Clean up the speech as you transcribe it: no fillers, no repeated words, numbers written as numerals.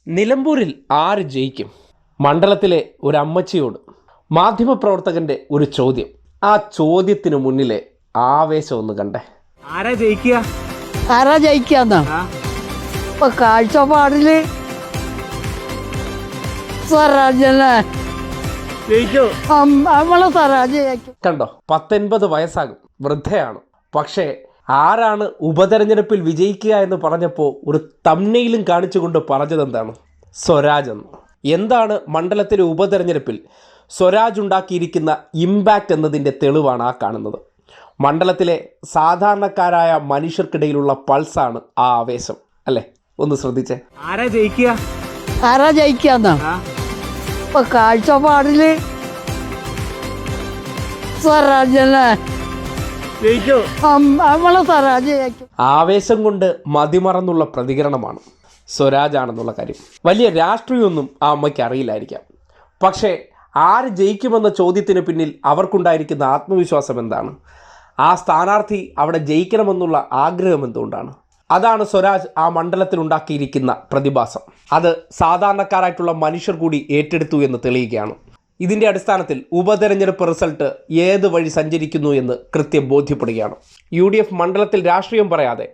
നിലമ്പൂരിൽ ആര് ജയിക്കും? മണ്ഡലത്തിലെ ഒരു അമ്മച്ചിയോട് മാധ്യമപ്രവർത്തകന്റെ ഒരു ചോദ്യം. ആ ചോദ്യത്തിന് മുന്നിലെ ആവേശം ഒന്ന് കണ്ടേ. ആരാ ജയിക്കുക? ആരാ ജയിക്കാന്നാ? ഇപ്പൊ കാഴ്ചപ്പാടില് സ്വരാജ്യനെ ജയിക്കോ? നമ്മളെ സ്വരാജ് ജയിക്കും. കണ്ടോ, 19 വയസ്സാകും, വൃദ്ധയാണ്. പക്ഷേ ആരാണ് ഉപതെരഞ്ഞെടുപ്പിൽ വിജയിക്കുക എന്ന് പറഞ്ഞപ്പോൾ ഒരു തംനെയിലും കാണിച്ചുകൊണ്ട് പറഞ്ഞതെന്താണ്? സ്വരാജ് എന്ന്. എന്താണ് മണ്ഡലത്തിലെ ഉപതെരഞ്ഞെടുപ്പിൽ സ്വരാജ് ഉണ്ടാക്കിയിരിക്കുന്ന ഇമ്പാക്റ്റ് എന്നതിൻ്റെ തെളിവാണ് ആ കാണുന്നത്. മണ്ഡലത്തിലെ സാധാരണക്കാരായ മനുഷ്യർക്കിടയിലുള്ള പൾസാണ് ആ ആവേശം, അല്ലേ? ഒന്ന് ശ്രദ്ധിച്ചേ. ആരാ ജയിക്കുക? ആരാ ജയിക്കാന്നാ? ഇപ്പൊ കാഴ്ചപ്പാടില് സ്വരാജ്യനെ ജയിക്കോ? നമ്മളെ സ്വരാജ് ജയിക്കും. ആവേശം കൊണ്ട് മതിമറന്നുള്ള പ്രതികരണമാണ് സ്വരാജ് ആണെന്നുള്ള കാര്യം. വലിയ രാഷ്ട്രീയമൊന്നും ആ അമ്മയ്ക്ക് അറിയില്ലായിരിക്കാം. പക്ഷേ ആര് ജയിക്കുമെന്ന ചോദ്യത്തിന് പിന്നിൽ അവർക്കുണ്ടായിരിക്കുന്ന ആത്മവിശ്വാസം എന്താണ്? ആ സ്ഥാനാർത്ഥി അവിടെ ജയിക്കണമെന്നുള്ള ആഗ്രഹം എന്തുകൊണ്ടാണ്? അതാണ് സ്വരാജ് ആ മണ്ഡലത്തിൽ ഉണ്ടാക്കിയിരിക്കുന്ന പ്രതിഭാസം. അത് സാധാരണക്കാരായിട്ടുള്ള മനുഷ്യർ കൂടി ഏറ്റെടുത്തു എന്ന് തെളിയുകയാണ്. ഇതിൻ്റെ അടിസ്ഥാനത്തിൽ ഉപതെരഞ്ഞെടുപ്പ് റിസൾട്ട് ഏത് വഴി സഞ്ചരിക്കുന്നു എന്ന് കൃത്യം ബോധ്യപ്പെടുകയാണ്. UDF മണ്ഡലത്തിൽ രാഷ്ട്രീയം പറയാതെ